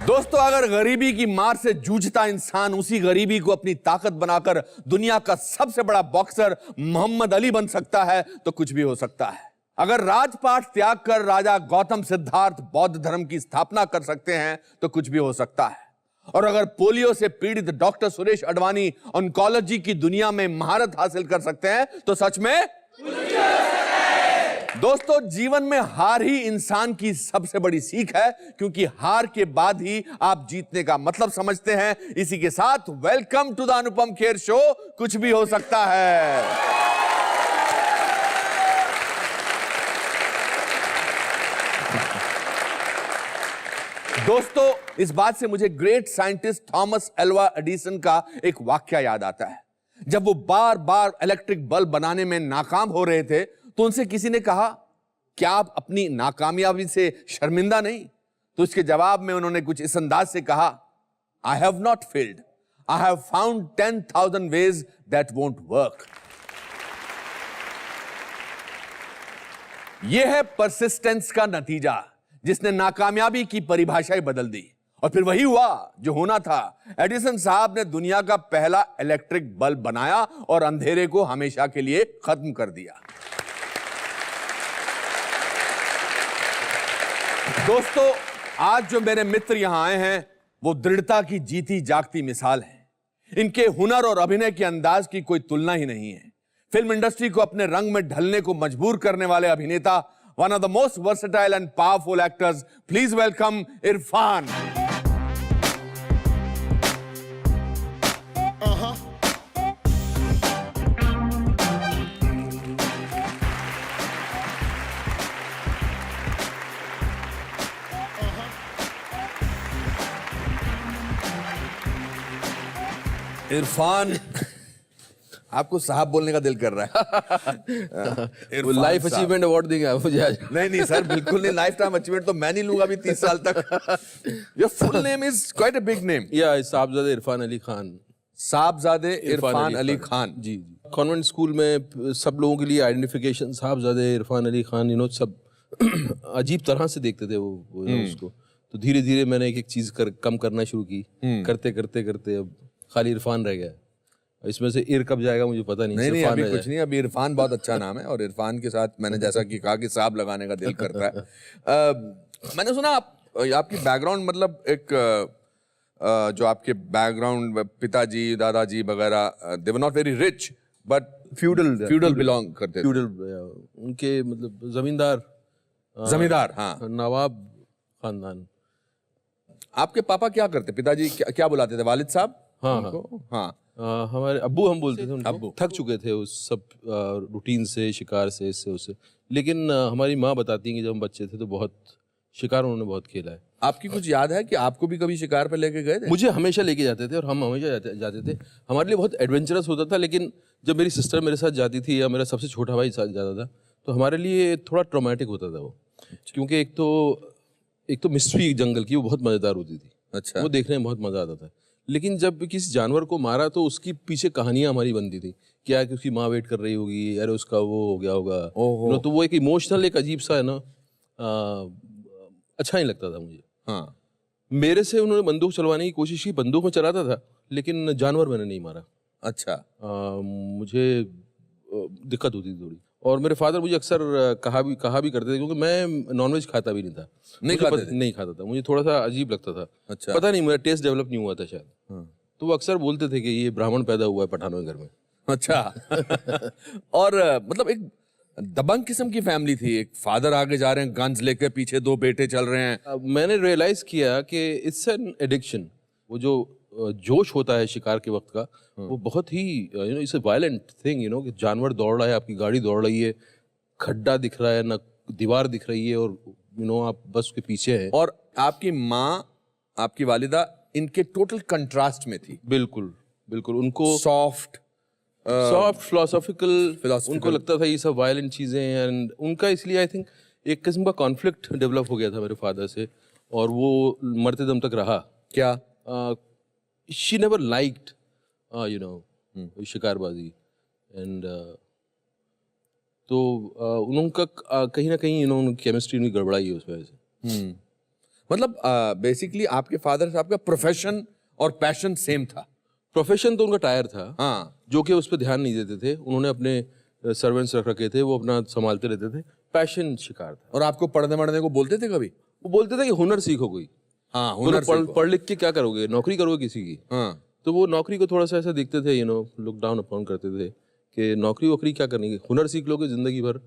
दोस्तों, अगर गरीबी की मार से जूझता इंसान उसी गरीबी को अपनी ताकत बनाकर दुनिया का सबसे बड़ा बॉक्सर मोहम्मद अली बन सकता है तो कुछ भी हो सकता है। अगर राजपाट त्याग कर राजा गौतम सिद्धार्थ बौद्ध धर्म की स्थापना कर सकते हैं तो कुछ भी हो सकता है। और अगर पोलियो से पीड़ित डॉक्टर सुरेश अडवाणी ऑन्कोलॉजी की दुनिया में महारत हासिल कर सकते हैं तो सच में दोस्तों, जीवन में हार ही इंसान की सबसे बड़ी सीख है, क्योंकि हार के बाद ही आप जीतने का मतलब समझते हैं। इसी के साथ welcome to the Anupam Kher show. कुछ भी हो सकता है। दोस्तों, इस बात से मुझे great scientist Thomas Alva Edison का एक वाक्य याद आता है। जब वो बार बार इलेक्ट्रिक बल्ब बनाने में नाकाम हो रहे थे तो उनसे किसी ने कहा, क्या आप अपनी नाकामयाबी से शर्मिंदा नहीं? तो इसके जवाब में उन्होंने कुछ इस अंदाज से कहा, I have not failed, I have found 10,000 ways that won't work. यह है परसिस्टेंस का नतीजा, जिसने नाकामयाबी की परिभाषाएं बदल दी। और फिर वही हुआ जो होना था। एडिसन साहब ने दुनिया का पहला इलेक्ट्रिक बल्ब बनाया और अंधेरे को हमेशा के लिए खत्म कर दिया। दोस्तों, आज जो मेरे मित्र यहां आए हैं वो दृढ़ता की जीती जागती मिसाल है। इनके हुनर और अभिनय के अंदाज की कोई तुलना ही नहीं है। फिल्म इंडस्ट्री को अपने रंग में ढलने को मजबूर करने वाले अभिनेता, one of the most versatile and powerful actors, please welcome Irfan. Irfan, आपको साहब बोलने का दिल कर रहा है। लाइफ अचीवमेंट अवार्ड देंगे आप मुझे आज? नहीं सर, बिल्कुल नहीं। लाइफ टाइम अचीवमेंट तो मैं नहीं लूंगा अभी 30 साल तक। Your full name is quite a big name. या साहबजादे इरफान अली खान। साहबजादे इरफान अली खान। जी। कॉन्वेंट स्कूल में सब लोगों के लिए आइडेंटिफिकेशन साहबजादे इरफान अली खान, सब अजीब तरह से देखते थे वो उसको। तो धीरे धीरे मैंने एक एक चीज कम करना शुरू की। करते करते करते अब खाली इरफान रह गया। इसमें से इर कब जाएगा मुझे पता नहीं। नहीं अभी कुछ नहीं। अभी इरफान बहुत अच्छा नाम है और इरफान के साथ मैंने जैसा कि कहा कि साहब लगाने का दिल करता है। मैंने सुना आपकी बैकग्राउंड, मतलब एक जो आपके बैकग्राउंड, पिताजी दादाजी वगैरह, they were not very rich but feudal belong करते थे। उनके मतलब जमींदार, हाँ, नवाब खानदान। आपके पापा क्या करते? पिताजी क्या बुलाते थे? वालिद साहब? हाँ। हमारे अब्बू हम बोलते थे उनको। अब्बू थक चुके थे उस सब रूटीन से, शिकार से, इससे उससे। लेकिन हमारी माँ बताती हैं कि जब हम बच्चे थे तो बहुत शिकार उन्होंने बहुत खेला है। आपकी कुछ याद है कि आपको भी कभी शिकार पे लेके गए थे? मुझे हमेशा लेके जाते थे और हम हमेशा जाते थे। हमारे लिए बहुत एडवेंचरस होता था। लेकिन जब मेरी सिस्टर मेरे साथ जाती थी या मेरा सबसे छोटा भाई साथ जाता था तो हमारे लिए थोड़ा ट्रॉमेटिक होता था वो। क्योंकि एक तो मिस्ट्री जंगल की वो बहुत मज़ेदार होती थी। अच्छा। वो देखने में बहुत मज़ा आता था। लेकिन जब किसी जानवर को मारा तो उसकी पीछे कहानियां हमारी बनती थी। क्या है कि उसकी माँ वेट कर रही होगी, अरे उसका वो हो गया होगा। तो वो एक इमोशनल, एक अजीब सा है ना, अच्छा नहीं लगता था मुझे। हाँ। मेरे से उन्होंने बंदूक चलवाने की कोशिश की, बंदूक में चलाता था लेकिन जानवर मैंने नहीं मारा। अच्छा। मुझे दिक्कत होती थी थोड़ी। और मेरे फादर मुझे अक्सर कहा भी करते थे, क्योंकि मैं नॉनवेज खाता भी नहीं था। नहीं खाता था, मुझे थोड़ा सा अजीब लगता था। अच्छा। पता नहीं, मेरा टेस्ट डेवलप नहीं हुआ था शायद। तो वो अक्सर बोलते थे कि ये ब्राह्मण पैदा हुआ है पठानों के घर में। अच्छा। और मतलब एक दबंग किस्म की फैमिली थी। एक फादर आगे जा रहे हैं गन्स लेकर, पीछे दो बेटे चल रहे हैं। मैंने रियलाइज किया कि इट्स एन एडिक्शन। वो जो जोश होता है शिकार के वक्त का, वो बहुत ही इट्स अ वायलेंट थिंग, कि जानवर दौड़ रहा है, आपकी गाड़ी दौड़ रही है, खड्डा दिख रहा है ना, दीवार दिख रही है, और आप बस उसके पीछे हैं। और आपकी माँ, आपकी वालिदा इनके टोटल कंट्रास्ट में थी। बिल्कुल। उनको सॉफ्ट फिलोसॉफिकल, उनको लगता था ये सब वायलेंट चीजें। एंड उनका इसलिए आई थिंक एक किस्म का कॉन्फ्लिक्ट डेवलप हो गया था मेरे फादर से, और वो मरते दम तक रहा। क्या? शी नेवर लाइक्ड शिकारबाजी। एंड तो उनका कहीं ना कहीं केमिस्ट्री में गड़बड़ाई है उस वजह से। मतलब बेसिकली आपके फादर साहब का प्रोफेशन और पैशन सेम था। प्रोफेशन तो उनका टायर था, हाँ, जो कि उस पर ध्यान नहीं देते थे। उन्होंने अपने सर्वेंट्स रख रखे थे, वो अपना संभालते रहते थे। पैशन शिकार था। और आपको पढ़ने वढ़ने को बोलते थे कभी? वो बोलते थे कि हुनर सीखो कोई। हाँ, हुनर हुनर सीखो। पढ़ लिख के क्या करोगे, नौकरी करोगे किसी की? हाँ, तो वो नौकरी को थोड़ा सा ऐसा देखते थे, लुक डाउन अपॉन करते थे कि नौकरी वोकरी क्या करनी है, हुनर सीख लोगे जिंदगी भर,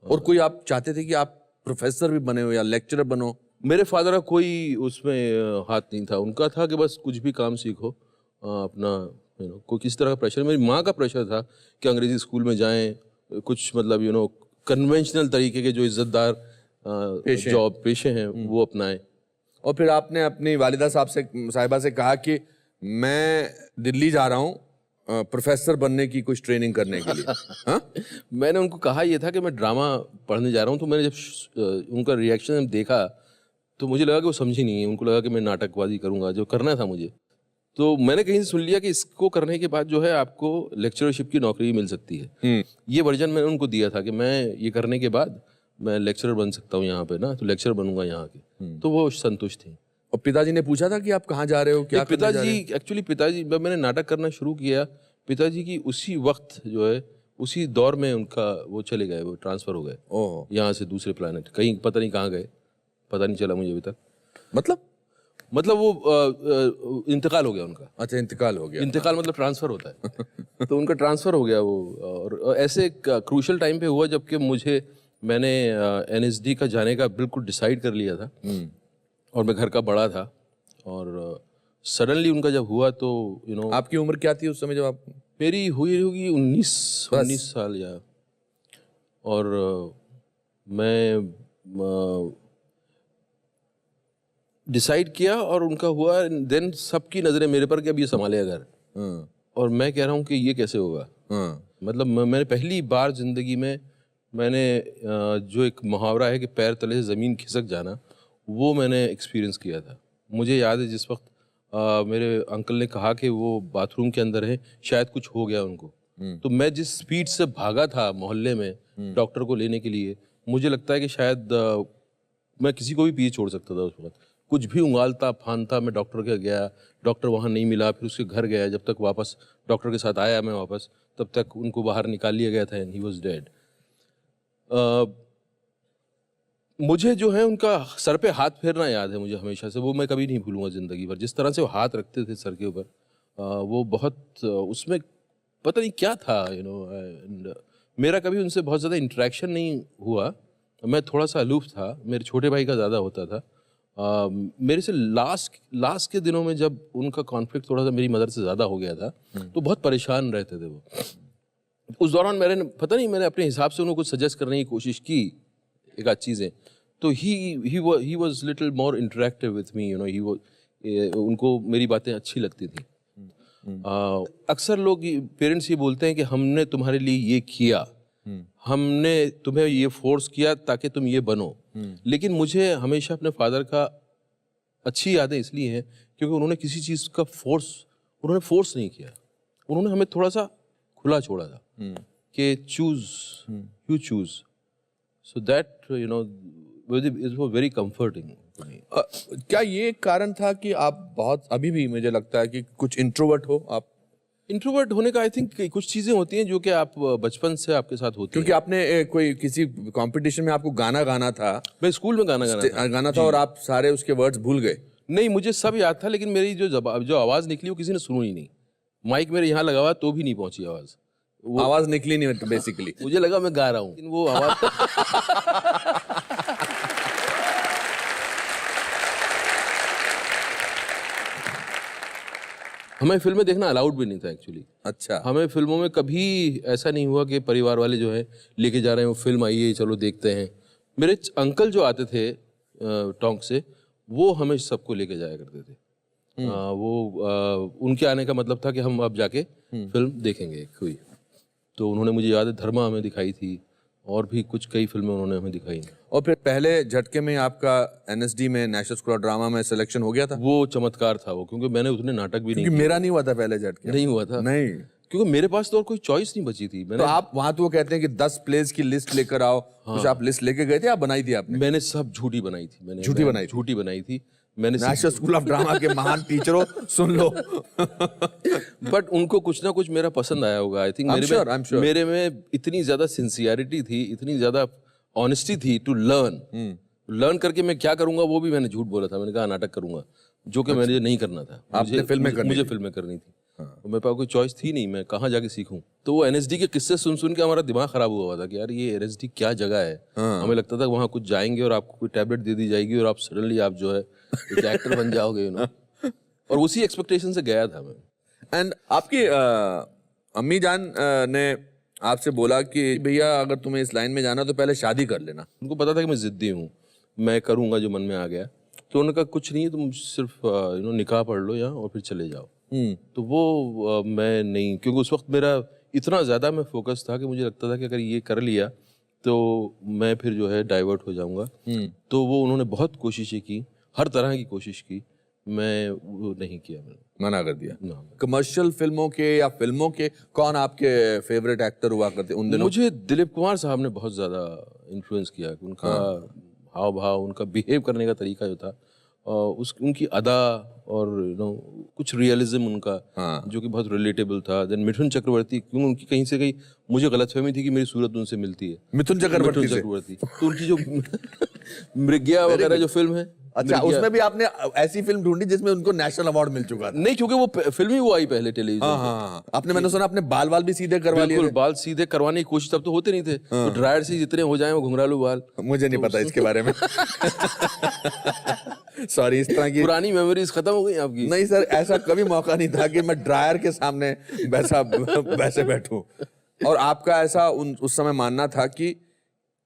और कोई आप चाहते थे कि आप प्रोफेसर भी बने हो या लेक्चरर बनो? मेरे फादर का कोई उसमें हाथ नहीं था। उनका था कि बस कुछ भी काम सीखो, अपना कोई किसी तरह का प्रेशर। मेरी माँ का प्रेशर था कि अंग्रेजी स्कूल में जाएं, कुछ मतलब कन्वेंशनल तरीके के जो इज्जतदार जॉब पेशे हैं वो अपनाएं। और फिर आपने अपनी वालिदा साहिबा से कहा कि मैं दिल्ली जा रहा हूँ प्रोफेसर बनने की कुछ ट्रेनिंग करने के लिए। हाँ? मैंने उनको कहा ये था कि मैं ड्रामा पढ़ने जा रहा हूँ। तो मैंने जब उनका रिएक्शन देखा तो मुझे लगा कि वो समझी नहीं है। उनको लगा कि मैं नाटकबाजी करूंगा, जो करना था मुझे। तो मैंने कहीं से सुन लिया कि इसको करने के बाद जो है आपको लेक्चरशिप की नौकरी मिल सकती है। ये वर्जन मैंने उनको दिया था कि मैं ये करने के बाद मैं लेक्चरर बन सकता हूँ यहाँ पे ना, तो लेक्चर बनूंगा यहाँ के। तो वो संतुष्ट थी। और पिताजी ने पूछा था कि आप कहाँ जा रहे हो, क्या करने जा रहे हो? पिताजी पिताजी जब मैंने नाटक करना शुरू किया, पिताजी की उसी वक्त जो है उसी दौर में उनका वो चले गए, वो ट्रांसफर हो गए ओह, यहाँ से दूसरे प्लानट, कहीं पता नहीं कहाँ गए, पता नहीं चला मुझे अभी तक। मतलब वो इंतकाल हो गया उनका। अच्छा, इंतकाल हो गया। इंतकाल मतलब ट्रांसफर होता है। तो उनका ट्रांसफर हो गया वो, और ऐसे क्रूशल टाइम पे हुआ जबकि मैंने एनएसडी का जाने का बिल्कुल डिसाइड कर लिया था और मैं घर का बड़ा था। और सडनली उनका जब हुआ तो आपकी उम्र क्या थी उस समय जब आप? मेरी हुई होगी 19 साल या। और मैं डिसाइड किया और उनका हुआ। देन सबकी नज़रें मेरे पर कि अब ये संभालेगा घर। और मैं कह रहा हूँ कि ये कैसे होगा। मतलब मैंने पहली बार जिंदगी में मैंने जो एक मुहावरा है कि पैर तले से ज़मीन खिसक जाना, वो मैंने एक्सपीरियंस किया था। मुझे याद है जिस वक्त मेरे अंकल ने कहा कि वो बाथरूम के अंदर है, शायद कुछ हो गया उनको। तो मैं जिस स्पीड से भागा था मोहल्ले में डॉक्टर को लेने के लिए, मुझे लगता है कि शायद मैं किसी को भी पीछे छोड़ सकता था उस वक्त। कुछ भी उंगालता फानता मैं डॉक्टर के गया, डॉक्टर वहाँ नहीं मिला, फिर उसके घर गया। जब तक वापस डॉक्टर के साथ आया मैं वापस, तब तक उनको बाहर निकाल लिया गया था एंड ही वाज डेड। मुझे जो है उनका सर पे हाथ फेरना याद है मुझे हमेशा से, वो मैं कभी नहीं भूलूंगा ज़िंदगी भर। जिस तरह से वो हाथ रखते थे सर के ऊपर, वो बहुत उसमें पता नहीं क्या था एंड मेरा कभी उनसे बहुत ज़्यादा इंटरेक्शन नहीं हुआ। मैं थोड़ा सा अलूफ था, मेरे छोटे भाई का ज़्यादा होता था। मेरे से लास्ट के दिनों में जब उनका कॉन्फ्लिक्ट थोड़ा सा मेरी मदर से ज़्यादा हो गया था तो बहुत परेशान रहते थे वो। उस दौरान मैंने अपने हिसाब से उनको कुछ सजेस्ट करने की कोशिश की, एक आध चीज़ें। तो he was little more interactive with me, उनको मेरी बातें अच्छी लगती थी। अक्सर लोग पेरेंट्स ये बोलते हैं कि हमने तुम्हारे लिए ये किया, हमने तुम्हें ये फोर्स किया ताकि तुम ये बनो। लेकिन मुझे हमेशा अपने फादर का अच्छी यादें इसलिए हैं क्योंकि उन्होंने किसी चीज़ का उन्होंने फोर्स नहीं किया। उन्होंने हमें थोड़ा सा खुला छोड़ा था कि you choose. So that it was very comforting to me. क्या ये एक कारण था कि आप बहुत, अभी भी मुझे लगता है कि कुछ इंट्रोवर्ट हो आप? इंट्रोवर्ट होने का आई थिंक कुछ चीज़ें होती हैं जो कि आप बचपन से आपके साथ होती क्योंकि आपने कोई किसी कंपटीशन में आपको गाना गाना था, मैं स्कूल में गाना था और आप सारे उसके वर्ड्स भूल गए? नहीं, मुझे सब याद था, लेकिन मेरी जो आवाज़ निकली वो किसी ने सुनी नहीं। माइक मेरे यहाँ लगा हुआ तो भी नहीं पहुंची आवाज़, आवाज़ निकली नहीं बेसिकली। मुझे लगा मैं गा रहा हूँ, लेकिन वो आवाज़ हमें फिल्में देखना अलाउड भी नहीं था एक्चुअली। अच्छा। हमें फिल्मों में कभी ऐसा नहीं हुआ कि परिवार वाले जो है लेके जा रहे हैं वो फिल्म आई है चलो देखते हैं। मेरे अंकल जो आते थे टोंक से, वो हमें सबको लेके जाया करते थे। उनके आने का मतलब था कि हम अब जाके फिल्म देखेंगे कोई। तो उन्होंने, मुझे याद है, धर्मा हमें दिखाई थी और भी कुछ कई फिल्में उन्होंने हमें दिखाई। और फिर पहले झटके में आपका एनएसडी में नेशनल स्कूल ऑफ ड्रामा में सिलेक्शन हो गया था? वो चमत्कार था वो, क्योंकि मैंने उतने नाटक भी नहीं क्योंकि मेरा नहीं हुआ था पहले झटके। नहीं हुआ था? नहीं। क्योंकि मेरे पास तो और कोई चॉइस नहीं बची थी। तो आप वहां तो वो कहते हैं कि 10 प्लेस की लिस्ट लेकर आओ, कुछ आप लिस्ट लेके गए थे, आप बनाई थी आपने? मैंने सब झूठी बनाई थी। मैंने झूठी बनाई थी? झूठी बनाई थी मैंने। नेशनल स्कूल ऑफ ड्रामा के महान टीचरों, सुन लो। बट उनको कुछ ना कुछ मेरा पसंद आया होगा। I think I'm sure. मेरे में इतनी ज्यादा सिंसियरिटी थी, इतनी ज्यादा ऑनेस्टी थी टू लर्न करके मैं क्या करूंगा वो भी मैंने झूठ बोला था। मैंने कहा नाटक करूंगा, जो कि मुझे नहीं करना था। आपने फिल्में करनी मुझे फिल्में करनी थी। तो मेरे पास कोई चॉइस थी नहीं, मैं कहाँ जाके सीखूं। तो वो एनएसडी के किस्से सुन सुन के हमारा दिमाग खराब हुआ था कि यार ये एनएसडी क्या जगह है। हमें लगता था वहाँ कुछ जाएंगे और आपको कोई टैबलेट दे दी जाएगी और आप सडनली आप जो है एक एक्टर बन जाओगे, और उसी एक्सपेक्टेशन से गया था मैं। एंड आपकी अम्मी जान ने आपसे बोला कि भैया अगर तुम्हें इस लाइन में जाना तो पहले शादी कर लेना। उनको पता था कि मैं जिद्दी हूँ, मैं करूँगा जो मन में आ गया। तो उन्होंने कहा कुछ नहीं, तुम सिर्फ निकाह पढ़ लो यहाँ और फिर चले जाओ। तो वो मैं नहीं, क्योंकि उस वक्त मेरा इतना ज़्यादा मैं फोकस था कि मुझे लगता था कि अगर ये कर लिया तो मैं फिर जो है डाइवर्ट हो जाऊंगा। तो वो उन्होंने बहुत कोशिशें की, हर तरह की कोशिश की, मैं वो नहीं किया, मैंने मना कर दिया। ना। कमर्शियल फिल्मों के या फिल्मों के कौन आपके फेवरेट एक्टर हुआ करते उन दिनों? मुझे दिलीप कुमार साहब ने बहुत ज़्यादा इन्फ्लुएंस किया। उनका हाव भाव, उनका बिहेव करने का तरीका जो था, उनकी अदा और कुछ रियलिज्म उनका जो कि बहुत रिलेटेबल था। देन मिथुन चक्रवर्ती, क्योंकि उनकी कहीं से कहीं मुझे गलतफहमी थी कि मेरी सूरत उनसे मिलती है। मिथुन चक्रवर्ती तो उनकी जो मृग्या वगैरह जो फिल्म है, अच्छा, उसमें भी आपने ऐसी फिल्म ढूंढी जिसमें उनको नेशनल अवार्ड मिल चुका था? नहीं, क्योंकि वो फिल्म ही वो आई पहले टेलीविजन। हाँ। आपने, मैंने सुना आपने बाल भी सीधे करवा लिए बिल्कुल, थे? बाल सीधे करवाने की कोशिश तब तो होते नहीं थे। तो ड्रायर से जितने हो जाए वो घुंघरालू बाल। मुझे नहीं पता इसके बारे में। सॉरी, इस तरह की पुरानी मेमोरीज खत्म हो गई आपकी। नहीं सर, ऐसा कभी मौका नहीं था कि मैं ड्रायर के सामने वैसे बैठूं। और आपका ऐसा उस समय मानना था कि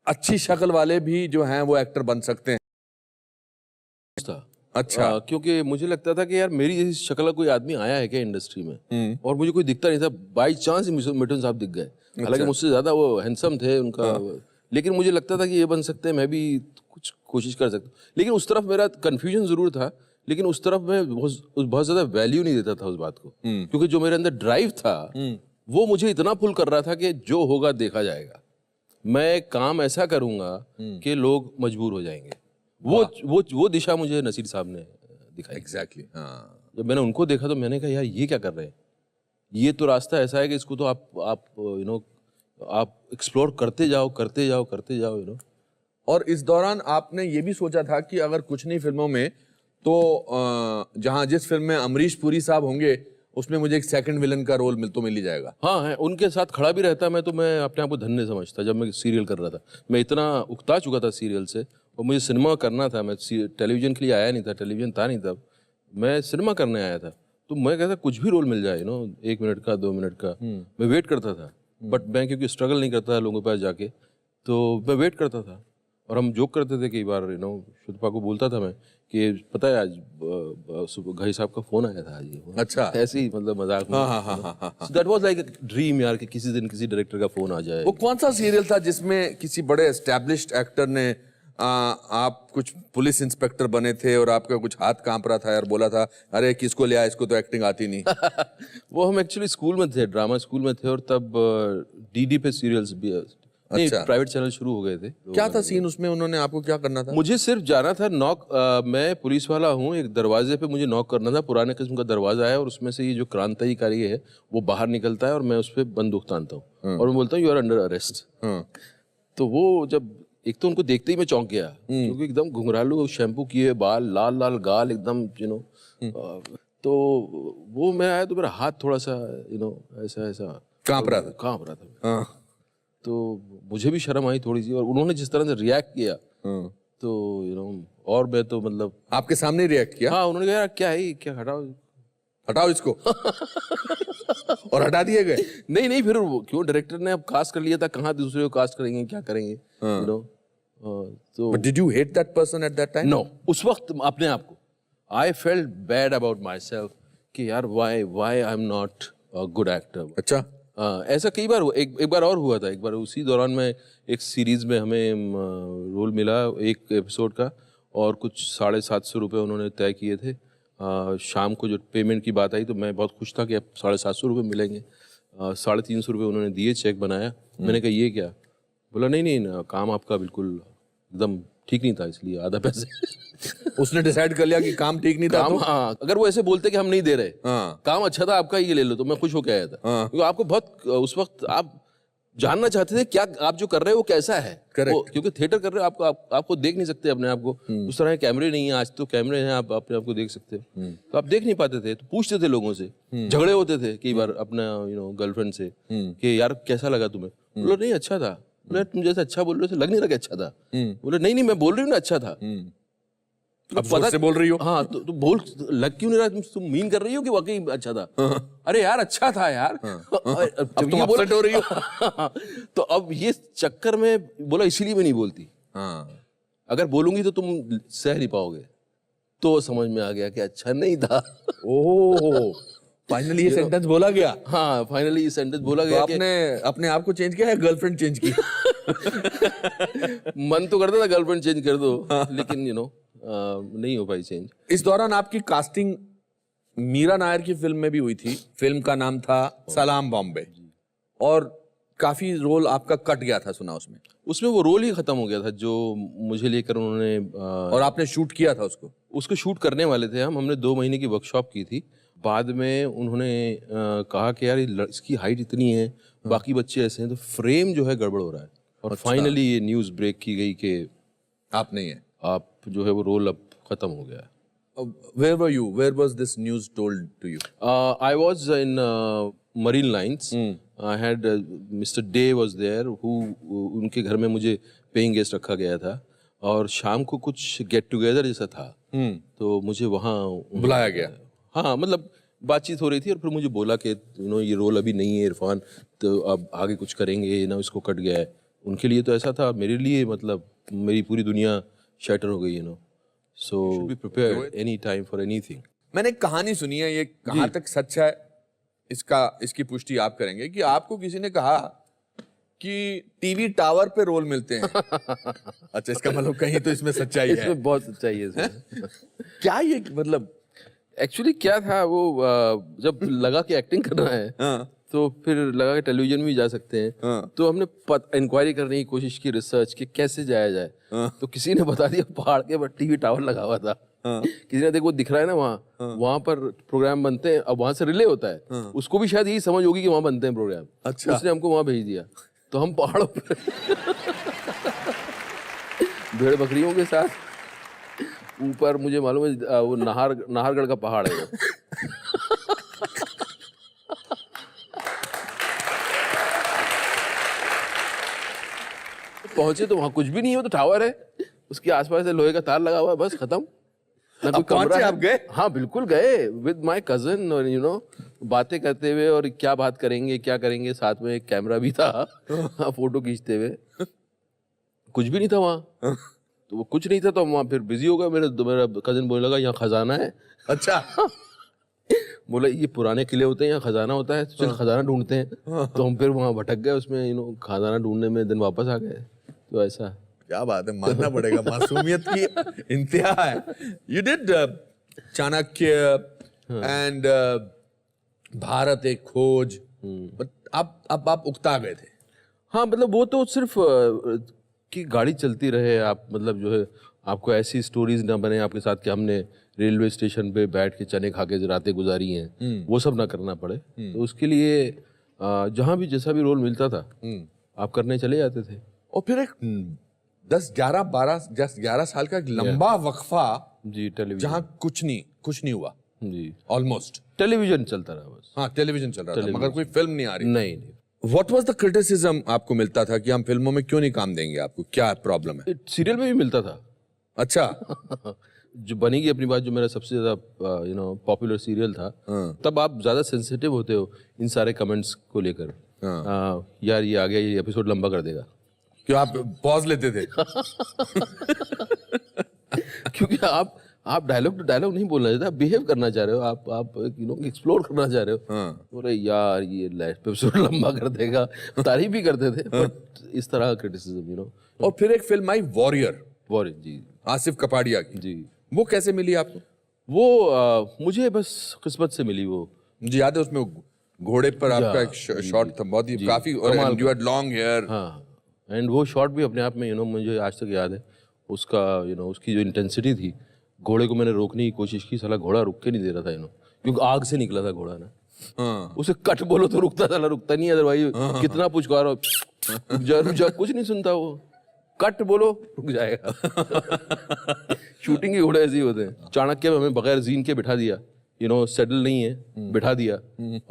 अच्छी शक्ल वाले भी जो हैं वो एक्टर बन सकते हैं? अच्छा। क्योंकि मुझे लगता था कि यार मेरी जैसी शक्ल का कोई आदमी आया है क्या इंडस्ट्री में, और मुझे कोई दिखता नहीं था। बाई चांस मिथुन साहब दिख गए। हालांकि मुझसे ज्यादा वो हैंडसम थे उनका, लेकिन मुझे लगता था कि ये बन सकते हैं, मैं भी कुछ कोशिश कर सकता हूँ। लेकिन उस तरफ मेरा कंफ्यूजन जरूर था, लेकिन उस तरफ मैं बहुत ज्यादा वैल्यू नहीं देता था उस बात को, क्योंकि जो मेरे अंदर ड्राइव था वो मुझे इतना पुल कर रहा था कि जो होगा देखा जाएगा। मैं काम ऐसा करूंगा कि लोग मजबूर हो जाएंगे। वो दिशा मुझे नसीर साहब ने दिखाई। एग्जैक्टली। हाँ, जब मैंने उनको देखा तो मैंने कहा यार ये क्या कर रहे हैं, ये तो रास्ता ऐसा है कि इसको तो आप एक्सप्लोर करते जाओ। और इस दौरान आपने ये भी सोचा था कि अगर कुछ नहीं फिल्मों में तो जहां जिस फिल्म में अमरीश पुरी साहब होंगे उसमें मुझे एक सेकंड विलन का रोल मिल ही जाएगा। हाँ है, उनके साथ खड़ा भी रहता मैं तो मैं अपने आप को धन्य समझता। जब मैं सीरियल कर रहा था, मैं इतना उकता चुका था सीरियल से, और मुझे सिनेमा करना था। मैं टेलीविजन के लिए आया नहीं था, टेलीविजन था नहीं तब, मैं सिनेमा करने आया था। तो मैं कहता कुछ भी रोल मिल जाए 1 मिनट का 2 मिनट का, मैं वेट करता था। बट मैं क्योंकि स्ट्रगल नहीं करता था लोगों के पास जाके, तो मैं वेट करता था। और हम जोक करते थे कई बार, शुद्धपा को बोलता था मैं कि पता है आज घई साहब का फोन आया था आज। अच्छा, ऐसे ही मतलब मजाक में। हाँ। That was like a dream यार, कि किसी दिन किसी डायरेक्टर का फोन आ जाए। वो कौन सा सीरियल था जिसमें किसी बड़े एस्टैब्लिश्ड एक्टर ने आप कुछ पुलिस इंस्पेक्टर बने थे और आपका कुछ हाथ कांप रहा था और बोला था अरे किसको लिया, इसको तो एक्टिंग आती नहीं? वो हम एक्चुअली स्कूल में थे, ड्रामा स्कूल में थे, और तब डीडी पे सीरियल्स भी नहीं, प्राइवेट चैनल शुरू हो गए थे। क्या था सीन उसमें, उन्होंने आपको क्या करना था? मुझे सिर्फ जाना था नॉक। मैं पुलिस वाला हूँ, एक दरवाजे पे मुझे नॉक करना था। पुराने किस्म का दरवाजा है और उसमें से ये जो क्रांतिकारी है वो बाहर निकलता है और मैं उस पर बंदूक तानता हूँ और मैं बोलता हूँ यू आर अंडर अरेस्ट। तो वो जब एक तो उनको देखते ही मैं चौंक गया, क्योंकि एकदम घुंघरालू, शैम्पू किए बाल, लाल लाल गाल एकदम, तो वो मैं आया तो मेरा हाथ थोड़ा सा ऐसा कांप रहा था। तो मुझे भी शर्म आई थोड़ी सी, और उन्होंने जिस तरह से रिएक्ट किया तो और मैं तो मतलब आपके सामने रिएक्ट किया? हाँ, उन्होंने कहा यार क्या है, क्या हटाओ इसको। और हटा दिए गए? नहीं, फिर क्यों, डायरेक्टर ने अब कास्ट कर लिया था, कहाँ दूसरे को कास्ट करेंगे, क्या करेंगे, तो But did you hate that person at that time? No, उस वक्त अपने आप को I felt bad about myself कि यार why I'm not a good actor। अच्छा, ऐसा कई बार हुआ। एक बार और हुआ था। एक बार उसी दौरान में एक सीरीज में हमें रोल मिला एक एपिसोड का, और कुछ 750 रुपये उन्होंने तय किए थे। शाम को जो पेमेंट की बात आई तो मैं बहुत खुश था कि अब 750 रुपये मिलेंगे। 350 रुपये उन्होंने दिए, चेक बनाया। मैंने कहा ये क्या? बोला नहीं, काम आपका बिल्कुल एकदम ठीक नहीं था, इसलिए आधा पैसे। उसने डिसाइड कर लिया कि काम ठीक नहीं था काम, तो? हाँ, अगर वो ऐसे बोलते कि हम नहीं दे रहे, हाँ। काम अच्छा था आपका, ये ले लो, तो मैं खुश होकर आया था। क्योंकि आपको बहुत उस वक्त आप जानना चाहते थे क्या आप जो कर रहे हो वो कैसा है। Correct. क्योंकि थिएटर कर रहे हो, आपको देख नहीं सकते अपने आप को, उस तरह के कैमरे नहीं है। आज तो कैमरे हैं, आप अपने आप को देख सकते हो। तो आप देख नहीं पाते थे, तो पूछते थे लोगों से, झगड़े होते थे कई बार अपना गर्लफ्रेंड से कि यार कैसा लगा तुम्हें? बोला नहीं अच्छा था। बोले तुम जैसे अच्छा बोल रहे हो लग नहीं रहा कि अच्छा था। बोले नहीं मैं बोल रही हूँ ना अच्छा था। अब पता से बोल रही हो? हाँ, तो बोल, लग क्यों नहीं रहा? तुम मीन कर रही हो कि वाकई अच्छा था? अरे यार अच्छा था यार। अब तुम अपसेट हो रही हो। तो अब ये चक्कर में बोला इसीलिए मैं नहीं बोलती। हाँ। अगर बोलूंगी तो तुम सह नहीं पाओगे। तो समझ में आ गया कि अच्छा नहीं था। ओह, फाइनली ये सेंटेंस बोला गया। हाँ, फाइनली ये सेंटेंस बोला तो गया। आपने अपने आप को चेंज किया है, गर्लफ्रेंड चेंज की? मन तो करता था गर्लफ्रेंड चेंज कर दो, लेकिन नहीं हो पाई चेंज। इस दौरान आपकी कास्टिंग मीरा नायर की फिल्म में भी हुई थी। फिल्म का नाम था सलाम बॉम्बे, और काफी रोल आपका कट गया था सुना उसमें। उसमें वो रोल ही खत्म हो गया था जो मुझे लेकर उन्होंने और आपने शूट किया था उसको शूट करने वाले थे हमने 2 महीने की वर्कशॉप की थी। बाद में उन्होंने कहा कि यार इसकी हाइट इतनी है, बाकी बच्चे ऐसे हैं, तो फ्रेम जो है गड़बड़ हो रहा है। और फाइनली ये न्यूज़ ब्रेक की गई कि आप नहीं है, आप जो है वो रोल अब खत्म हो गया है। Where were you? Where was this news told to you? I was in Marine Lines. I had Mr. Day was there who उनके घर में मुझे पेइंग गेस्ट रखा गया था, और शाम को कुछ गेट टुगेदर जैसा था। तो मुझे वहाँ बुलाया गया। हाँ, मतलब बातचीत हो रही थी, और फिर मुझे बोला कि ये रोल अभी नहीं है इरफान, तो अब आगे कुछ करेंगे ना, इसको कट गया है। उनके लिए तो ऐसा था, मेरे लिए मतलब मेरी पूरी दुनिया शैटर हो गई, So be prepared any time for anything. मैंने एक कहानी सुनी है, ये कहाँ तक सच है इसकी पुष्टि आप करेंगे, कि आपको किसी ने कहा कि टीवी टावर पे रोल मिलते हैं। अच्छा, इसका मतलब कहीं तो इसमें सच्चाई है। इसमें बहुत सच्चाई है इसमें। क्या ये मतलब एक्चुअली क्या था वो, जब लगा कि एक्टिंग करना है, तो फिर लगा कि टेलीविजन में भी जा सकते हैं। तो हमने इंक्वायरी करने की कोशिश की, रिसर्च कि कैसे जाया जाए। तो किसी ने बता दिया पहाड़ के पर टीवी टावर लगा हुआ था। किसी ने देखो दिख रहा है ना वहाँ पर प्रोग्राम बनते हैं, अब वहाँ से रिले होता है। उसको भी शायद यही समझ होगी कि वहाँ बनते हैं प्रोग्राम। अच्छा। उसने हमको वहाँ भेज दिया, तो हम पहाड़ों पर भेड़ बकरियों के साथ ऊपर, मुझे मालूम है वो नाहरगढ़ का पहाड़ है। पहुंचे तो वहां कुछ भी नहीं है, वो तो टावर है, उसके आसपास से लोहे का तार लगा हुआ है, बस खत्म। ना कोई कमरा है। आप गए? हाँ बिल्कुल गए, विद माय कजन, और बातें करते हुए, और क्या बात करेंगे क्या करेंगे, साथ में एक कैमरा भी था। हाँ, फोटो खींचते हुए। कुछ भी नहीं था वहाँ, तो वो कुछ नहीं था, तो हम वहाँ फिर बिजी हो गए। मेरा कजन बोलने लगा यहाँ खजाना है। अच्छा। बोला ये पुराने किले होते हैं, यहाँ खजाना होता है, तो चल खजाना ढूंढते हैं। तो हम फिर वहाँ भटक गए उसमें, खजाना ढूंढने में, दिन वापस आ गए। तो ऐसा। क्या बात है, मानना पड़ेगा, मासूमियत की इंतहा है। You did Chanakya and Bharat एक खोज, बट आप उकता गए थे। हाँ, मतलब वो तो सिर्फ कि गाड़ी चलती रहे, आप मतलब जो है आपको ऐसी स्टोरीज ना बने आपके साथ कि हमने रेलवे स्टेशन पे बैठ के चने खा के रातें गुजारी हैं, वो सब ना करना पड़े। तो उसके लिए जहाँ भी जैसा भी रोल मिलता था आप करने चले जाते थे। और फिर एक 10-11 साल का एक लंबा वक्फा जी, टेलीविजन, जहाँ कुछ नहीं हुआ जी, ऑलमोस्ट। टेलीविजन चलता रहा बस। हाँ, टेलीविजन चल रहा था, मगर कोई फिल्म नहीं आ रही। नहीं। व्हाट वाज द क्रिटिसिज्म आपको मिलता था कि हम फिल्मों में क्यों नहीं काम देंगे आपको, क्या प्रॉब्लम है? सीरियल में भी मिलता था। अच्छा। जो बनेगी अपनी बात, जो मेरा सबसे ज्यादा पॉपुलर सीरियल था, तब आप ज्यादा सेंसिटिव होते हो इन सारे कमेंट्स को लेकर। यार ये आ गया, ये एपिसोड लंबा कर देगा, क्यों आप पॉज लेते थे? क्योंकि आप डायलॉग टू डायलॉग नहीं बोलना चाहते, आप बिहेव करना चाह रहे हो, आप एक्सप्लोर करना चाह रहे हो। अरे यार ये एपिसोड लंबा कर देगा, तारीफ भी करते थे, बट इस तरह का क्रिटिसिज्म। और फिर एक फिल्म आई वॉरियर जी, आसिफ कपाड़िया की जी। वो कैसे मिली आपको? वो मुझे बस किस्मत से मिली। वो मुझे याद है उसमें घोड़े पर आपका एक शॉट था बहुत ही काफी, और यू हैड लॉन्ग हेयर। हाँ, एंड वो शॉट भी अपने आप में मुझे आज तक याद है उसका, उसकी जो इंटेंसिटी थी। घोड़े को मैंने रोकने की कोशिश की, साला घोड़ा रुक के नहीं दे रहा था, क्योंकि आग से निकला था घोड़ा ना। हाँ। उसे कट बोलो तो रुकता, साला रुकता नहीं, अदरवाइज कितना पुचकारो रुक जा कुछ नहीं सुनता वो। कट बोलो रुक जाएगा। शूटिंग के घोड़े ऐसे ही होते हैं। चाणक्य में हमें बगैर जीन के बिठा दिया, सेटल नहीं है, बिठा दिया।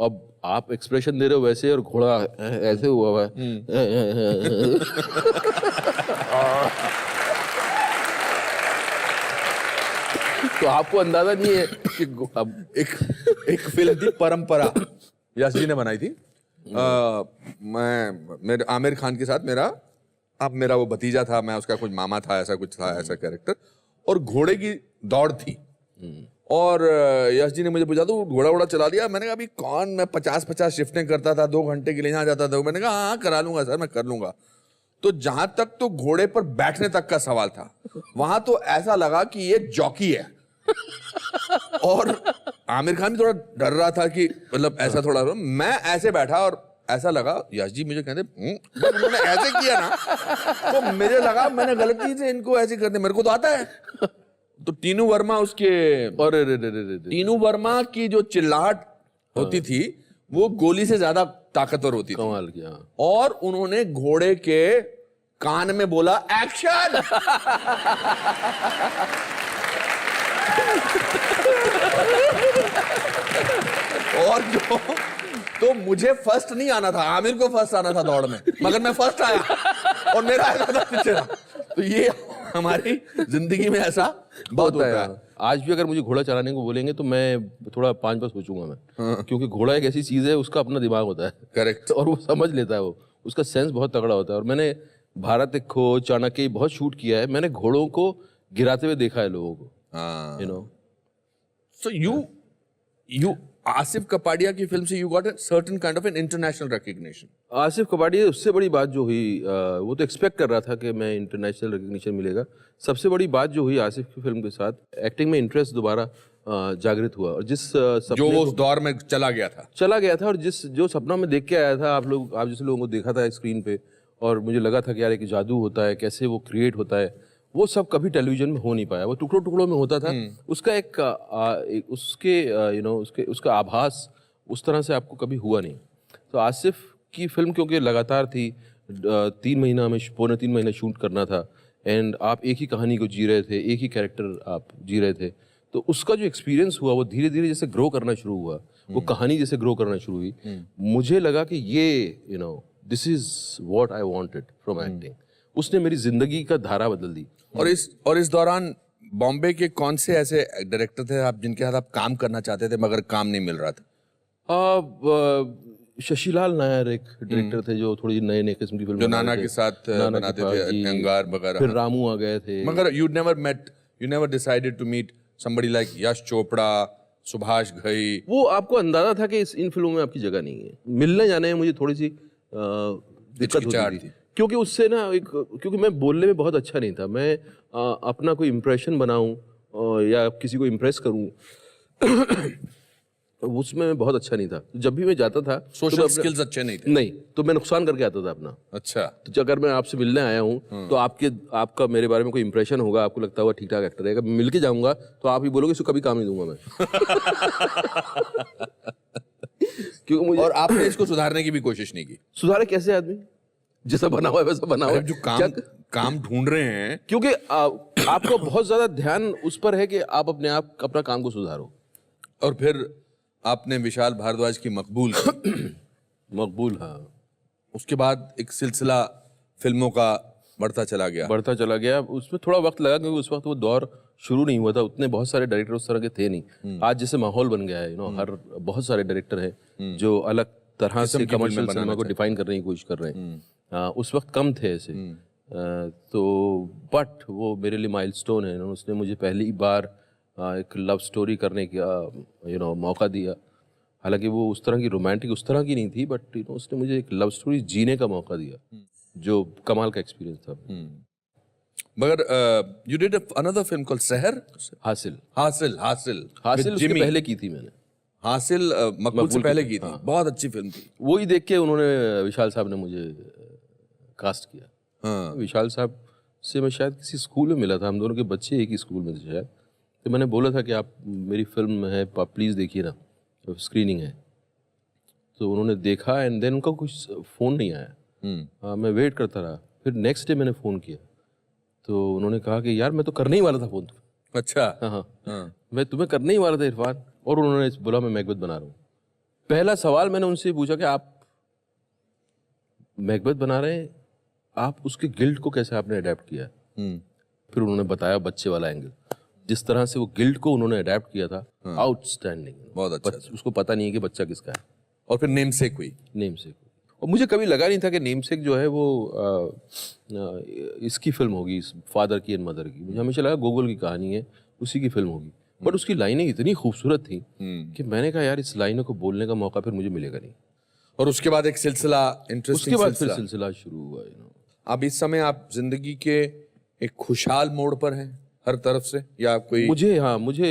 अब आप एक्सप्रेशन दे रहे हो वैसे, और घोड़ा ऐसे हुआ है। तो आपको अंदाजा नहीं है कि अब एक फिल्म थी परंपरा, यश जी ने बनाई थी। मेरे आमिर खान के साथ मेरा वो भतीजा था, मैं उसका कुछ मामा था, ऐसा कुछ था, ऐसा कैरेक्टर, और घोड़े की दौड़ थी। और यश जी ने मुझे पूछा तो घोड़ा चला दिया। मैंने कहा अभी कौन, मैं 50-50 शिफ्टें करता था, 2 घंटे के लिए यहाँ जाता था। मैंने कहा हाँ करा लूंगा सर, मैं कर लूंगा। तो जहां तक तो घोड़े पर बैठने तक का सवाल था, वहां तो ऐसा लगा कि ये जॉकी है। और आमिर खान भी थोड़ा डर रहा था कि मतलब ऐसा थोड़ा, मैं ऐसे बैठा और ऐसा लगा यश जी मुझे कहते उन्होंने ऐसे किया ना, तो मुझे लगा मैंने गलती से इनको ऐसे करते, मेरे को तो आता है। तो टीनू वर्मा टीनू वर्मा की जो चिल्लाहट होती थी वो गोली से ज्यादा ताकतवर होती थी। कमाल किया। और उन्होंने घोड़े के कान में बोला एक्शन। और तो मुझे फर्स्ट नहीं आना था, आमिर को फर्स्ट आना था दौड़ में, मगर मैं फर्स्ट आया और मेरा ऐसा था पीछे था। तो ये हमारी जिंदगी में ऐसा बहुत होता है। आज भी अगर मुझे घोड़ा चलाने को बोलेंगे तो मैं थोड़ा 5 बार सोचूंगा मैं। क्योंकि घोड़ा एक ऐसी चीज है, उसका अपना दिमाग होता है। करेक्ट। और वो समझ लेता है, वो उसका सेंस बहुत तगड़ा होता है। और मैंने भारत एक खो, चाणक्य बहुत शूट किया है, मैंने घोड़ों को गिराते हुए देखा है लोगों को। So you आसिफ कपाड़िया की फिल्म से you got a certain kind of an international recognition. Asif Kapadia, उससे बड़ी बात जो हुई, वो तो एक्सपेक्ट कर रहा था कि मैं इंटरनेशनल रिकग्निशन मिलेगा। सबसे बड़ी बात जो हुई आसिफ की फिल्म के साथ, एक्टिंग में इंटरेस्ट दोबारा जागृत हुआ। और जिस जो वो उस दौर में चला गया था, और जो सपना में देख के आया था, आप जैसे लोगों को देखा था स्क्रीन पे, और मुझे लगा था कि यार एक जादू होता है, कैसे वो क्रिएट होता है, वो सब कभी टेलीविजन में हो नहीं पाया। वो टुकड़ों टुकड़ों में होता था। उसका उसका आभास उस तरह से आपको कभी हुआ नहीं। तो आसिफ की फिल्म क्योंकि लगातार थी, 3 महीना में, पौने 3 महीना शूट करना था, एंड आप एक ही कहानी को जी रहे थे, एक ही कैरेक्टर आप जी रहे थे। तो उसका जो एक्सपीरियंस हुआ वो धीरे धीरे जैसे ग्रो करना शुरू हुआ, वो कहानी जैसे ग्रो करना शुरू हुई, मुझे लगा कि ये this is what I wanted from acting. उसने मेरी जिंदगी का धारा बदल दी। और इस दौरान बॉम्बे के कौन से ऐसे डायरेक्टर थे आप जिनके साथ आप काम करना चाहते थे मगर काम नहीं मिल रहा था? शशिलाल नायर एक डायरेक्टर थे जो थोड़ी नए किस्म की फिल्म, जो नाना के साथ बनाते थे, अंगार वगैरह। फिर रामू आ गए थे। मगर you never decided to meet somebody like Yash Chopra, Subhash Ghai. वो आपको अंदाजा था कि इन फिल्मों में आपकी जगह नहीं है। मिलने जाने में मुझे थोड़ी सी दिक्कत होती थी, क्योंकि उससे ना क्योंकि मैं बोलने में बहुत अच्छा नहीं था। मैं अपना कोई इम्प्रेशन बनाऊं या किसी को इम्प्रेस करूं उसमें मैं बहुत अच्छा नहीं था। जब भी मैं जाता था, सोशल स्किल्स अच्छे नहीं थे। नहीं, तो मैं नुकसान करके आता था अपना। अच्छा। तो अगर मैं आपसे मिलने आया हूँ तो आपका मेरे बारे में कोई इंप्रेशन होगा, आपको लगता होगा ठीक ठाक एक्टर है। अगर मिल के जाऊंगा तो आप ही बोलोगे इसको कभी काम नहीं दूंगा मैं। क्योंकि मुझे, और आपने इसको सुधारने की भी कोशिश नहीं की? सुधारे कैसे? आदमी जैसा बना हुआ है वैसा बना हुआ है। जो काम ढूंढ रहे हैं, क्योंकि आपको बहुत ज्यादा ध्यान उस पर है कि आप अपना काम को सुधारो। और फिर आपने विशाल भारद्वाज की मकबूल मकबूल, हाँ। उसके बाद एक सिलसिला फिल्मों का बढ़ता चला गया। उसमें थोड़ा वक्त लगा क्योंकि उस वक्त वो दौर शुरू नहीं हुआ था, उतने बहुत सारे डायरेक्टर उस तरह के थे नहीं। आज जैसे माहौल बन गया है, हर बहुत सारे डायरेक्टर हैं जो अलग तरह से कमर्शियल सिनेमा को डिफाइन करने की कोशिश कर रहे हैं। उस वक्त कम थे ऐसे। तो बट वो मेरे लिए माइलस्टोन है। उसने मुझे पहली बार एक लव स्टोरी करने का मौका दिया। हालांकि वो उस तरह की रोमांटिक उस तरह की नहीं थी, बट उसने मुझे एक लव स्टोरी जीने का मौका दिया, जो कमाल का एक्सपीरियंस था। मगर you did another film called सहर। हासिल हासिल उसके पहले की थी मैंने। हासिल मकबूल से पहले की थी, बहुत अच्छी फिल्म थी। वो ही देख के उन्होंने, विशाल साहब ने मुझे कास्ट किया। हाँ, विशाल साहब से मैं शायद किसी स्कूल में मिला था, हम दोनों के बच्चे एक ही स्कूल में थे शायद। तो मैंने बोला था कि आप, मेरी फिल्म है, आप प्लीज़ देखिए ना, तो स्क्रीनिंग है। तो उन्होंने देखा एंड देन उनका कुछ फ़ोन नहीं आया। मैं वेट करता रहा। फिर नेक्स्ट डे मैंने फ़ोन किया तो उन्होंने कहा कि यार मैं तो करने ही वाला था फ़ोन। अच्छा। हाँ, मैं तुम्हें करने ही वाला था इरफान, और उन्होंने बोला मैं मैकबेथ बना रहा हूँ। पहला सवाल मैंने उनसे पूछा कि आप मैकबेथ बना रहे हैं, आप उसके गिल्ट को कैसे आपने अडेप्ट किया? फिर उन्होंने बताया बच्चे वाला एंगल, जिस तरह से वो गिल्ट को उन्होंने अडेप्ट किया था, आउटस्टैंडिंग। बहुत अच्छा। उसको पता नहीं है कि बच्चा किसका है। और फिर नेमसेक हुई। नेमसेक। और मुझे कभी लगा नहीं था कि नेमसेक जो है वो इसकी फिल्म होगी, फादर की एंड मदर की। मुझे हमेशा लगा गोगोल की कहानी है, उसी की फिल्म होगी। बट उसकी लाइनें इतनी खूबसूरत थी कि मैंने कहा यार इस लाइनों को बोलने का मौका फिर मुझे मिलेगा नहीं। और उसके बाद एक सिलसिला, इंटरेस्टिंग उसके बाद फिर सिलसिला शुरू हुआ। अब इस समय आप जिंदगी के एक खुशहाल मोड़ पर हैं हर तरफ से, या कोई? मुझे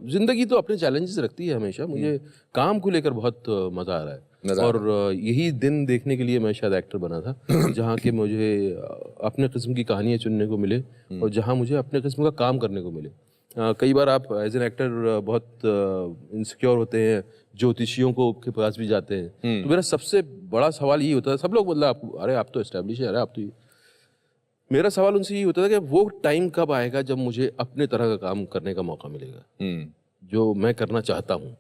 जिंदगी तो अपने चैलेंजेस रखती है हमेशा। मुझे काम को लेकर बहुत मजा आ रहा है, और यही दिन देखने के लिए मैं शायद एक्टर बना था जहाँ के मुझे अपने किस्म की कहानियाँ चुनने को मिले और जहाँ मुझे अपने किस्म का काम करने को मिले। कई बार आप एज एन एक्टर बहुत इनसिक्योर होते हैं, ज्योतिषियों को के पास भी जाते हैं। तो मेरा सबसे बड़ा सवाल यही होता है, सब लोग मतलब अरे आप तो एस्टेब्लिश है, अरे आप तो, मेरा सवाल उनसे यही होता था कि वो टाइम कब आएगा जब मुझे अपने तरह का काम करने का मौका मिलेगा जो मैं करना चाहता हूँ।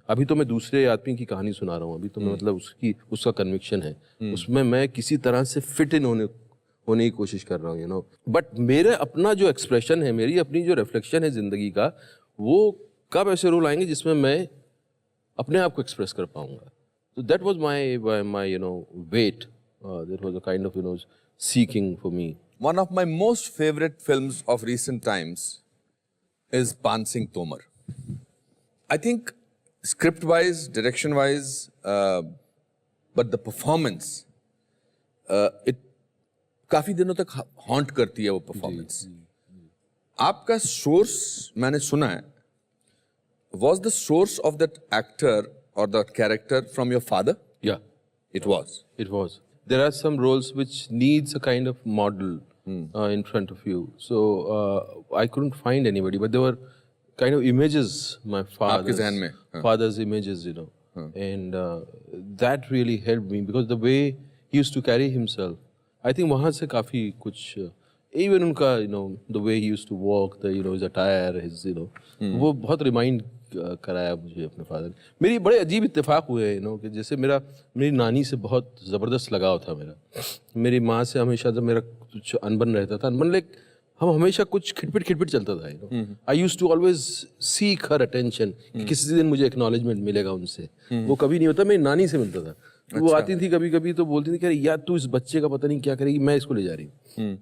अभी तो मैं दूसरे आदमी की कहानी सुना रहा हूँ, अभी तो मैं मतलब उसका कन्विक्शन है, उसमें मैं किसी तरह से फिट इन होने की कोशिश कर रहा हूँ, बट मेरे अपना जो एक्सप्रेशन है, मेरी अपनी जो रिफ्लेक्शन है जिंदगी का, वो कब ऐसे रोल आएंगे जिसमें मैं अपने आप को एक्सप्रेस कर पाऊंगा। तो that was my weight, that was a kind of seeking for me. One of my most favorite films of recent times is Pan Singh Tomar. I think script-wise, direction-wise, but the performance, it काफी दिनों तक haunt करती है वो performance. आपका source मैंने सुना है, was the source of that actor or the character from your father? Yeah, it was. It was. There are some roles which needs a kind of model in front of you. So I couldn't find anybody, but there were kind of images, my father's images, and that really helped me because the way he used to carry himself, I think वहाँ से काफी कुछ, even उनका the way he used to walk, his attire, his वो बहुत remind कराया मुझे अपने फादर। मेरी बड़े अजीब इत्तेफाक हुए कि जैसे मेरी नानी से बहुत ज़बरदस्त लगाव था मेरा। मेरी माँ से हमेशा जब मेरा कुछ अनबन रहता था, अनबन लाइक हम हमेशा कुछ खिटपिट चलता था। I used to always seek her attention, किसी दिन मुझे एक्नॉलेजमेंट मिलेगा उनसे। वो कभी नहीं होता, मेरी नानी से मिलता था। अच्छा। वो आती थी कभी कभी तो बोलती थी कि यार तू इस बच्चे का पता नहीं क्या करेगी, मैं इसको ले जा रही हूँ।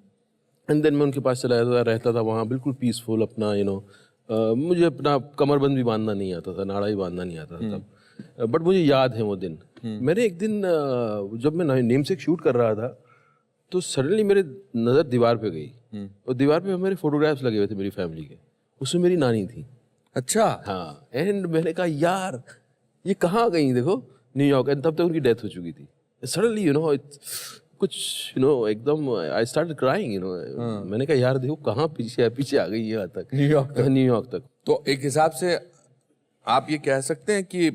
एंड देन मैं उनके पास चला रहता था वहाँ, बिल्कुल पीसफुल अपना मुझे अपना कमरबंद भी बांधना नहीं आता था, नाड़ा भी बांधना नहीं आता था तब। बट मुझे याद है वो दिन। मैंने एक दिन जब मैं नेमसेक शूट कर रहा था तो सडनली मेरे नज़र दीवार पे गई, और दीवार पे मेरे फोटोग्राफ्स लगे हुए थे मेरी फैमिली के, उसमें मेरी नानी थी। अच्छा। हाँ, एंड मैंने कहा यार ये कहाँ गई, देखो न्यूयॉर्क, एंड तब तक उनकी डेथ हो चुकी थी। सडनली कुछ एकदम आई स्टार्ट क्राइंग, मैंने कहा यार देखो कहाँ पीछे आ गई यहाँ तक, न्यूयॉर्क तक। तो एक हिसाब से आप ये कह सकते हैं कि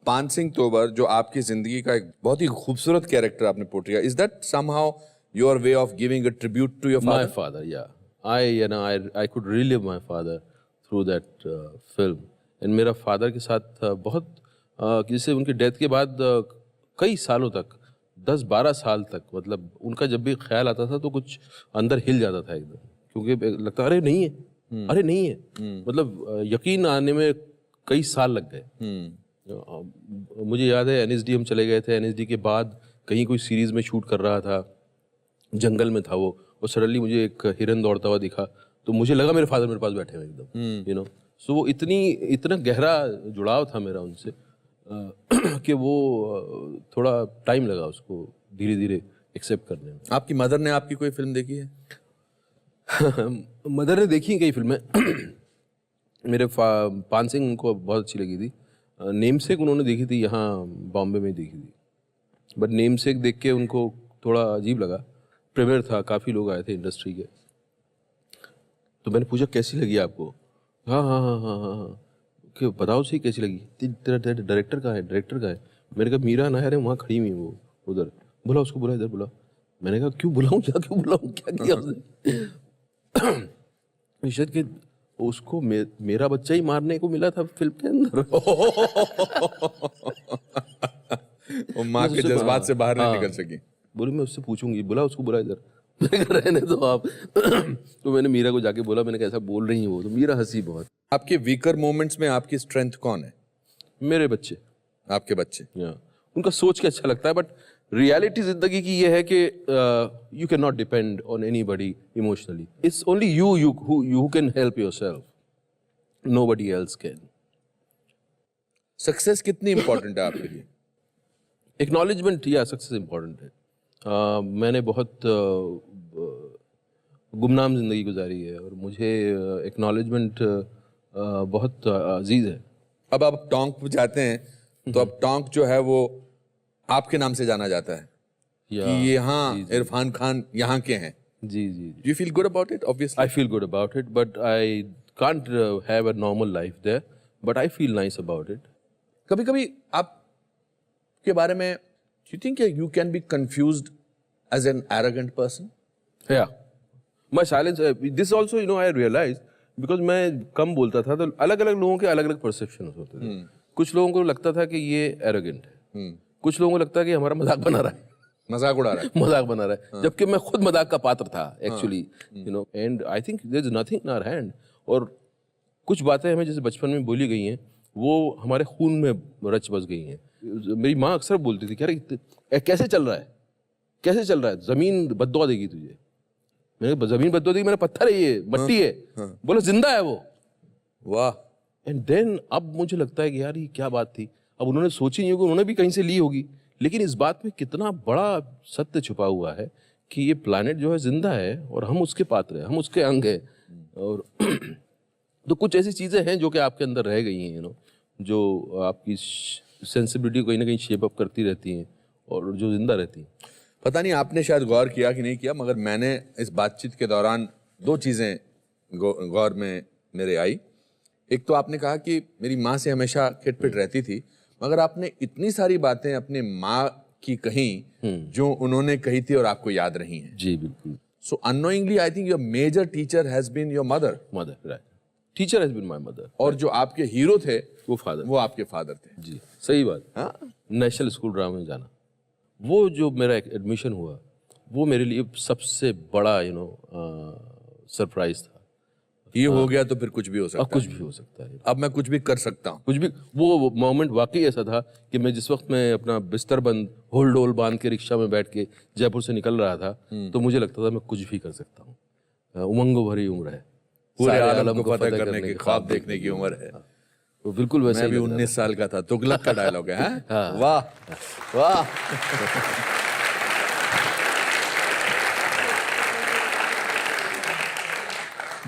पान सिंह तोमर जो आपकी जिंदगी का एक बहुत ही खूबसूरत कैरेक्टर आपने पोर्ट्रे किया, is that somehow your way of giving a tribute to your father? My father, या I could relive my father through that film. And मेरा फादर के साथ बहुत जैसे उनकी डेथ के बाद कई सालों तक, 10-12 साल तक, मतलब उनका जब भी ख्याल आता था तो कुछ अंदर हिल जाता था एकदम, क्योंकि लगता अरे नहीं है, अरे नहीं है, मतलब यकीन आने में कई साल लग गए। मुझे याद है NSD हम चले गए थे, NSD के बाद कहीं कोई सीरीज में शूट कर रहा था, जंगल में था वो, और सडनली मुझे एक हिरन दौड़ता हुआ दिखा, तो मुझे लगा मेरे फादर मेरे पास बैठे हुए एकदम, सो वो इतना गहरा जुड़ाव था मेरा उनसे कि वो थोड़ा टाइम लगा उसको धीरे धीरे एक्सेप्ट करने में। आपकी मदर ने आपकी कोई फिल्म देखी है? मदर ने देखी कई फिल्में। मेरे पान सिंह उनको बहुत अच्छी लगी थी। नेमसेक उन्होंने देखी थी, यहाँ बॉम्बे में देखी थी, बट नेमसेक देख के उनको थोड़ा अजीब लगा। प्रीमियर था, काफ़ी लोग आए थे इंडस्ट्री के, तो मैंने पूछा कैसी लगी आपको? हाँ हाँ हाँ हाँ हाँ हाँ, कि बताओ सही कैसी लगी? तेरा डायरेक्टर का है, डायरेक्टर का है। मैंने कहा मीरा नायर है, वहाँ खड़ी हुई वो उधर। बोला उसको, बुला इधर बुला। मैंने कहा क्यों बुलाऊँ, क्या क्यों बुलाऊँ, क्या किया उसने? निशाद के उसको मेरा बच्चा ही मारने को मिला था फिल्म के अंदर। वो माँ के जज्बात से बाहर नहीं निकल सकी। बोली मैं उससे पूछूंगी, बुला उसको, बुला इधर। मैंने कहा रहने दो आप। तो मैंने मीरा को जाके बोला, मैंने कहा ऐसा बोल रही है वो, तो मीरा हंसी बहुत। आपके वीकर मोमेंट्स में आपकी स्ट्रेंथ कौन है? मेरे बच्चे, आपके बच्चे। उनका सोच के अच्छा लगता है, बट रियलिटी जिंदगी की ये है कि you can not depend on anybody emotionally. It's only you can help yourself, nobody else can. Success कितनी इंपॉर्टेंट है आपके लिए? एक्नॉलेजमेंट या सक्सेस इंपॉर्टेंट है। मैंने बहुत गुमनाम जिंदगी गुजारी है और मुझे एक्नॉलेजमेंट बहुत अजीज है। अब आप टोंक पे जाते हैं तो अब टोंक जो है वो आपके नाम से जाना जाता है कि ये हाँ इरफान खान यहाँ के हैं। जी जी। You feel good about it? Obviously I feel good about it, but I can't have a normal life there, but I feel nice about it. कभी कभी आप के बारे में you think you can be confused as an arrogant person? Yeah, my silence. This also, I realized because मैं कम बोलता था, तो अलग अलग लोगों के अलग अलग परसेप्शन होते थे। कुछ लोगों को लगता था कि ये एरोगेंट है, कुछ लोगों को लगता है कि हमारा मजाक बना रहा है, मजाक उड़ा रहा है, मजाक बना रहा है, जबकि मैं खुद मजाक का पात्र था actually, and I think there is nothing in our hand. और कुछ बातें हमें जैसे बचपन में बोली गई हैं वो हमारे खून में रच बस गई हैं। मेरी माँ अक्सर बोलती थी, कह रही कैसे चल रहा है, कैसे चल रहा है, जमीन बद्दुआ देगी तुझे। मैंने जमीन बद्दुआ देगी, मेरा पत्थर है ये, मट्टी है। बोला जिंदा है वो। वाह। एंड देन अब मुझे लगता है कि यार ये क्या बात थी। अब उन्होंने सोची नहीं होगी, उन्होंने भी कहीं से ली होगी, लेकिन इस बात में कितना बड़ा सत्य छुपा हुआ है कि ये प्लैनेट जो है जिंदा है और हम उसके पात्र हैं, हम उसके अंग हैं। और तो कुछ ऐसी चीजें हैं जो कि आपके अंदर रह गई हैं, जो आपकी सेंसिबिलिटी कहीं ना कहीं शेप अप करती रहती हैं और जो जिंदा रहती हैं। पता नहीं आपने शायद गौर किया कि नहीं किया, मगर मैंने इस बातचीत के दौरान दो चीज़ें गौर में मेरे आई। एक तो आपने कहा कि मेरी माँ से हमेशा खिटपिट रहती थी, मगर आपने इतनी सारी बातें अपने माँ की कही जो उन्होंने कही थी और आपको याद रही हैं। जी बिल्कुल। So unknowingly I think your major teacher has been your mother. Right, teacher has been my mother. और जो आपके हीरो थे वो फादर, वो आपके फादर थे। जी सही बात। हाँ, नेशनल स्कूल ड्रामा में जाना, वो जो मेरा एडमिशन हुआ वो मेरे लिए सबसे बड़ा सरप्राइज था। ये हो गया तो फिर कुछ भी हो सकता है। कुछ भी हो सकता है, अब मैं कुछ भी कर सकता हूँ। कुछ भी। वो मोमेंट वाकई ऐसा था कि मैं जिस वक्त मैं अपना बिस्तर बंद होल डोल बांध के रिक्शा में बैठ के जयपुर से निकल रहा था, तो मुझे लगता था मैं कुछ भी कर सकता हूँ। उमंगों भरी उम्र है, पूरे आलम को फतेह करने की ख्वाब देखने की उम्र है। तो बिल्कुल वैसे मैं भी 19 साल का था। तुगलक का डायलॉग है। हाँ? वाह वाह।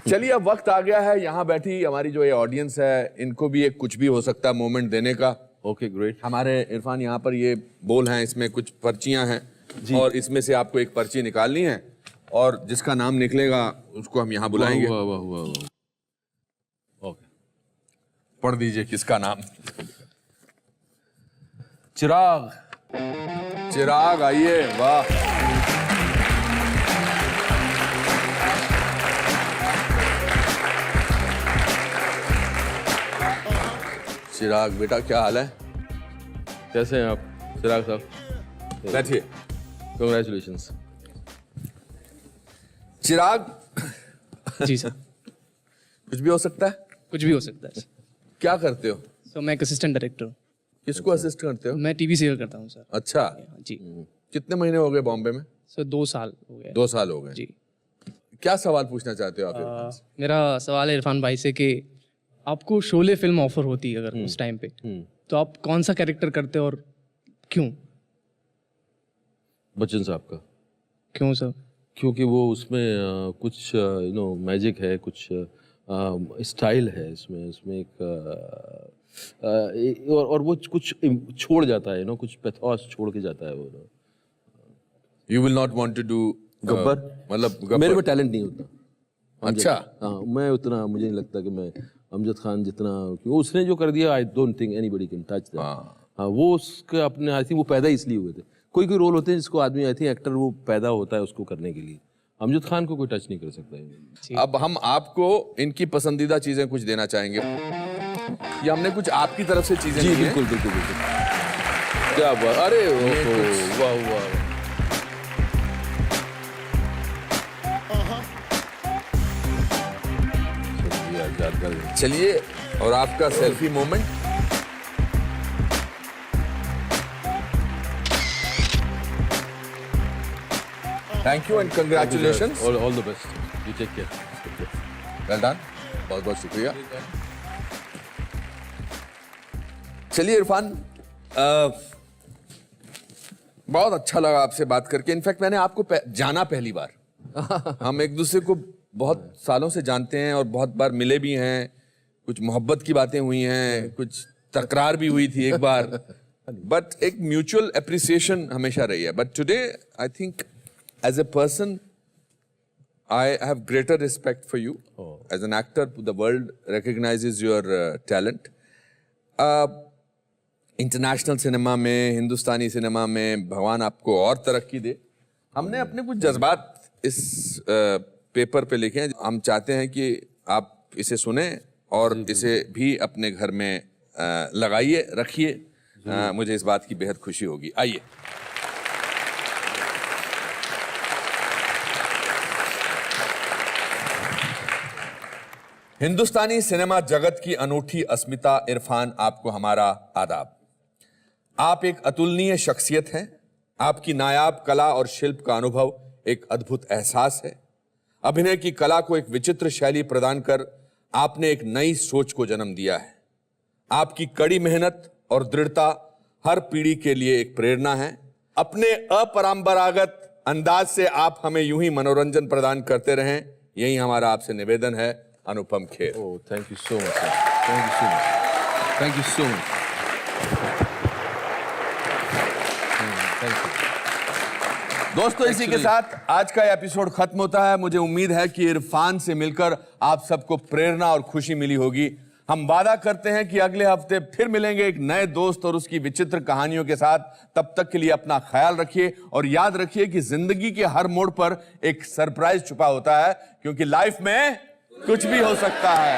चलिए अब वक्त आ गया है, यहाँ बैठी हमारी जो ये ऑडियंस है इनको भी एक कुछ भी हो सकता है मोमेंट देने का। Okay great. हमारे इरफान यहाँ पर ये बोल हैं, इसमें कुछ पर्चियां हैं और इसमें से आपको एक पर्ची निकालनी है और जिसका नाम निकलेगा उसको हम यहाँ बुलाएंगे। वाह वाह वाह वाह। ओके, पढ़ दीजिए किसका नाम। चिराग। चिराग आइए। वाह। चिराग बेटा क्या हाल है? कैसे हैं आप चिराग साहब? बैठिए। कांग्रेचुलेशंस। चिराग। जी सर। कुछ भी हो सकता है? कुछ भी हो सकता है। क्या करते हो? सो मैं एक असिस्टेंट डायरेक्टर हूँ। किसको असिस्ट करते हो? मैं टीवी सीरियल करता हूँ सर। अच्छा, जी। कितने महीने हो गए बॉम्बे में? सर 2 साल हो गए। 2 साल हो गए। जी। क्या सवाल पूछना चाहते हो आप इरफान से? मेरा सवाल है इरफान भाई से कि आपको शोले फिल्म ऑफर होती है अगर उस टाइम पे, तो आप कौन सा कैरेक्टर करते हो और क्यों? बच्चन साहब का। क्यों सर? क्योंकि वो उसमें कुछ मैजिक है, कुछ स्टाइल है इसमें एक और वो कुछ छोड़ जाता है, कुछ पैथोस छोड़ के जाता है वो। You will not want to do Gabbar? मतलब मेरे में टैलेंट नहीं होता। अच्छा। हाँ, मैं उतना, मुझे नहीं लगता कि मैं अमजद खान जितना, क्योंकि उसने जो कर दिया, I don't think anybody can touch that. हाँ, वो उसके अपने, आई थिंक वो पैदा इसलिए हुए थे। कोई कोई रोल होते हैं जिसको आदमी, आई थिंक एक्टर वो पैदा होता है उसको करने के लिए। अमजद खान को कोई टच नहीं कर सकता है। अब हम आपको इनकी पसंदीदा चीजें कुछ देना चाहेंगे। ये हमने कुछ आपकी तरफ से चीजें जी ली हैं। बिल्कुल बिल्कुल बिल्कुल। क्या बात, अरे वाह वाह। चलिए, और आपका selfie moment. Thank you and congratulations. All the best, you take care. Well done, बहुत बहुत शुक्रिया। चलिए इरफान, बहुत अच्छा लगा आपसे बात करके। इनफैक्ट मैंने आपको जाना पहली बार। हम एक दूसरे को बहुत सालों से जानते हैं और बहुत बार मिले भी हैं, कुछ मोहब्बत की बातें हुई हैं, कुछ तकरार भी हुई थी एक बार, बट एक म्यूचुअल एप्रिसिएशन हमेशा रही है। But today I think as a person I have greater respect for you. As an actor, the world recognizes your talent. International cinema में, हिंदुस्तानी सिनेमा में भगवान आपको और तरक्की दे। हमने अपने कुछ जज्बात इस पेपर पे लिखे हैं। हम चाहते हैं कि आप इसे सुने और इसे भी अपने घर में लगाइए, रखिए। मुझे इस बात की बेहद खुशी होगी। आइए। हिंदुस्तानी सिनेमा जगत की अनूठी अस्मिता इरफान, आपको हमारा आदाब। आप एक अतुलनीय शख्सियत हैं। आपकी नायाब कला और शिल्प का अनुभव एक अद्भुत एहसास है। अभिनय की कला को एक विचित्र शैली प्रदान कर आपने एक नई सोच को जन्म दिया है। आपकी कड़ी मेहनत और दृढ़ता हर पीढ़ी के लिए एक प्रेरणा है। अपने अपरंपरागत अंदाज से आप हमें यूं ही मनोरंजन प्रदान करते रहें, यही हमारा आपसे निवेदन है। Anupam Kher. Oh, thank you so much. Thank you so much. Thank you so much. Thank you. दोस्तों, इसी के साथ आज का एपिसोड खत्म होता है। मुझे उम्मीद है कि इरफान से मिलकर आप सबको प्रेरणा और खुशी मिली होगी। हम वादा करते हैं कि अगले हफ्ते फिर मिलेंगे एक नए दोस्त और उसकी विचित्र कहानियों के साथ। तब तक के लिए अपना ख्याल रखिए और याद रखिए कि जिंदगी के हर मोड़ पर एक सरप्राइज छुपा होता है, क्योंकि लाइफ में कुछ भी हो सकता है।